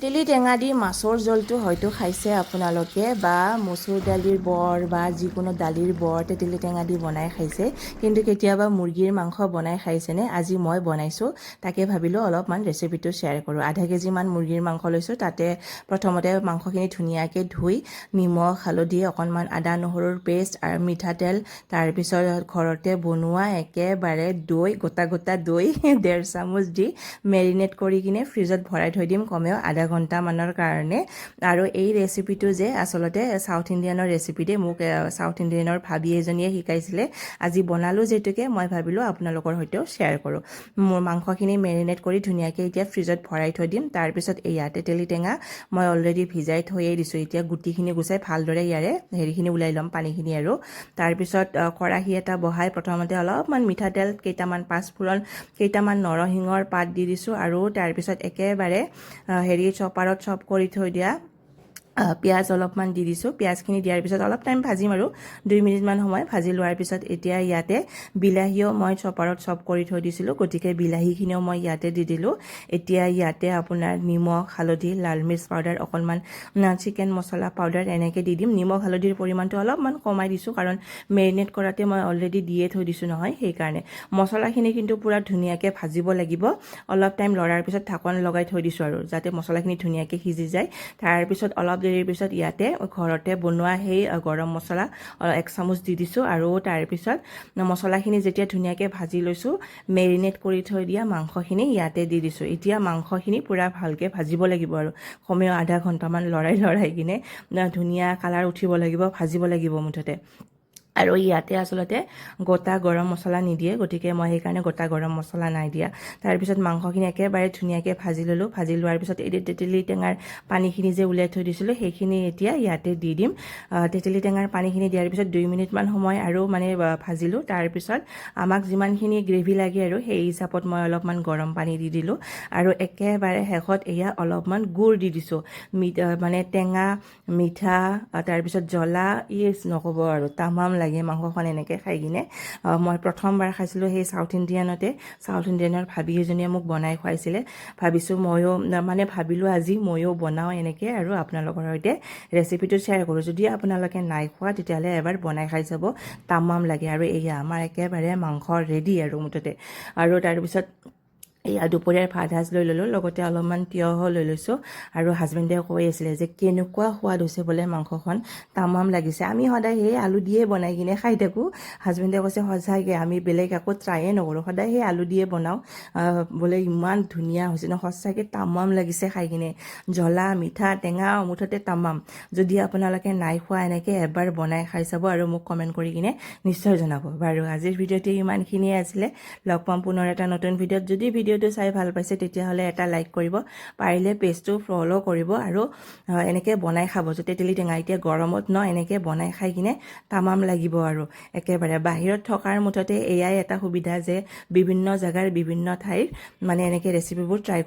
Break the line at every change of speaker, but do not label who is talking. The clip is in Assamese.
তেলি টেঙা দি মাছৰ জোলটো হয়তো খাইছে আপোনালোকে বা মচুৰ দালিৰ বৰ বা যিকোনো দালিৰ বৰ তেতেলী টেঙা দি বনাই খাইছে কিন্তু কেতিয়াবা মুৰ্গীৰ মাংস বনাই খাইছেনে আজি মই বনাইছোঁ তাকে ভাবিলোঁ অলপমান ৰেচিপিটো শ্বেয়াৰ কৰোঁ আধা কেজিমান মুৰ্গীৰ মাংস লৈছোঁ তাতে প্ৰথমতে মাংসখিনি ধুনীয়াকৈ ধুই নিমখ হালধি অকণমান আদা নহৰুৰ পেষ্ট আৰু মিঠাতেল তাৰপিছত ঘৰতে বনোৱা একেবাৰে দৈ গোটা দৈ 1.5 চামুচ দি মেৰিনেট কৰি কিনে ফ্ৰিজত ভৰাই থৈ দিম কমেও আধা ঘণ্টামানৰ কাৰণে আৰু এই ৰেচিপিটো যে আচলতে সাউথ ইণ্ডিয়ানৰ ৰেচিপি দে মোক সাউথ ইণ্ডিয়ানৰ ভাবি এজনীয়ে শিকাইছিলে আজি বনালোঁ যেতুকে মই ভাবিলোঁ আপোনালোকৰ সৈতেও শ্বেয়াৰ কৰোঁ মোৰ মাংসখিনি মেৰিনেট কৰি ধুনীয়াকৈ এতিয়া ফ্ৰিজত ভৰাই থৈ দিম তাৰপিছত এয়া তেতেলী টেঙা মই অলৰেডি ভিজাই থৈয়ে দিছোঁ এতিয়া গুটিখিনি গুচাই ভালদৰে ইয়াৰে হেৰিখিনি ওলাই ল'ম পানীখিনি আৰু তাৰপিছত কেৰাহী এটা বহাই প্ৰথমতে অলপমান মিঠাতেল কেইটামান পাঁচফোৰণ কেইটামান নৰসিংহৰ পাত দি দিছোঁ আৰু তাৰপিছত একেবাৰে হেৰি চপাৰত চপ কৰি থৈ দিয়া পিঁয়াজ অলপমান দি দিছোঁ পিঁয়াজখিনি দিয়াৰ পিছত অলপ টাইম ভাজিম আৰু 2 মিনিটমান সময় ভাজি লোৱাৰ পিছত এতিয়া ইয়াতে বিলাহীও মই চপাৰত চপ কৰি থৈ দিছিলোঁ গতিকে বিলাহীখিনিও মই ইয়াতে দি দিলোঁ এতিয়া ইয়াতে আপোনাৰ নিমখ হালধি লাল মিৰ্চ পাউডাৰ অকণমান চিকেন মছলা পাউডাৰ এনেকৈ দি দিম নিমখ হালধিৰ পৰিমাণটো অলপমান কমাই দিছোঁ কাৰণ মেৰিনেট কৰাতে মই অলৰেডি দিয়ে থৈ দিছোঁ নহয় সেইকাৰণে মছলাখিনি কিন্তু পূৰা ধুনীয়াকৈ ভাজিব লাগিব অলপ টাইম লৰাৰ পিছত ঢাকন লগাই থৈ দিছোঁ আৰু যাতে মছলাখিনি ধুনীয়াকৈ সিজি যায় তাৰপিছত অলপ দেৰিৰ পিছত ইয়াতে ঘৰতে বনোৱা সেই গৰম মছলা 1 চামুচ দি দিছোঁ আৰু তাৰপিছত মছলাখিনি যেতিয়া ধুনীয়াকৈ ভাজি লৈছোঁ মেৰিনেট কৰি থৈ দিয়া মাংসখিনি ইয়াতে দি দিছোঁ এতিয়া মাংসখিনি পূৰা ভালকৈ ভাজিব লাগিব আৰু কমেও আধা ঘণ্টামান লৰাই কিনে ধুনীয়া কালাৰ উঠিব লাগিব ভাজিব লাগিব মুঠতে আৰু ইয়াতে আচলতে গোটা গৰম মছলা নিদিয়ে গতিকে মই সেইকাৰণে গোটা গৰম মছলা নাই দিয়া তাৰপিছত মাংসখিনি একেবাৰে ধুনীয়াকৈ ভাজি ল'লোঁ ভাজি লোৱাৰ পিছত এই তেতেলী টেঙাৰ পানীখিনি যে উলিয়াই থৈ দিছিলোঁ সেইখিনি এতিয়া ইয়াতে দি দিম তেতেলী টেঙাৰ পানীখিনি দিয়াৰ পিছত 2 মিনিটমান সময় আৰু মানে ভাজিলোঁ তাৰপিছত আমাক যিমানখিনি গ্ৰেভি লাগে আৰু সেই হিচাপত মই অলপমান গৰম পানী দি দিলোঁ আৰু একেবাৰে শেষত এয়া অলপমান গুড় দি দিছোঁ মানে টেঙা মিঠা তাৰপিছত জ্বলা নক'ব আৰু তামাম লাগে মাংসখন এনেকৈ খাই কিনে মই প্ৰথমবাৰ খাইছিলোঁ সেই সাউথ ইণ্ডিয়ানৰ ভাবি এজনীয়ে মোক বনাই খুৱাইছিলে ভাবিছোঁ ময়ো মানে ভাবিলোঁ আজি ময়ো বনাওঁ এনেকৈ আৰু আপোনালোকৰ সৈতে ৰেচিপিটো শ্বেয়াৰ কৰোঁ যদি আপোনালোকে নাই খোৱা তেতিয়াহ'লে এবাৰ বনাই খাই চাব তামাম লাগে আৰু এয়া আমাৰ একেবাৰে মাংস ৰেডি আৰু মুঠতে আৰু তাৰপিছত এয়া দুপৰীয়াৰ ভাত সাজ লৈ ল'লোঁ লগতে অলপমান তিয়ঁহ লৈ লৈছোঁ আৰু হাজবেণ্ডে কৈ আছিলে যে কেনেকুৱা সোৱাদ হৈছে বোলে মাংসখন তামাম লাগিছে আমি সদায় সেই আলু দিয়ে বনাই কিনে খাই থাকোঁ হাজবেণ্ডে কৈছে সঁচাকৈ আমি বেলেগ একো ট্ৰায়ে নকৰোঁ সদায় সেই আলু দিয়ে বনাওঁ বোলে ইমান ধুনীয়া হৈছে ন সঁচাকৈ তামাম লাগিছে খাই কিনে জ্বলা মিঠা টেঙা মুঠতে তামাম যদি আপোনালোকে নাই খোৱা এনেকৈ এবাৰ বনাই খাই চাব আৰু মোক কমেণ্ট কৰি কিনে নিশ্চয় জনাব বাৰু আজিৰ ভিডিঅ'টো ইমানখিনিয়ে আছিলে লগ পাম পুনৰ এটা নতুন ভিডিঅ'ত যদি ভিডিঅ'টো চাই ভাল পাইছে তেতিয়াহ'লে এটা লাইক কৰিব পাৰিলে পেজটো ফ'ল' কৰিব আৰু এনেকৈ বনাই খাব যাতে তেতেলী টেঙা এতিয়া গৰমত এনেকৈ বনাই খাই কিনে তামাম লাগিব আৰু একেবাৰে বাহিৰত থকাৰ মুঠতে এয়াই এটা সুবিধা যে বিভিন্ন জেগাৰ বিভিন্ন ঠাইৰ মানে এনেকৈ ৰেচিপিবোৰ ট্ৰাই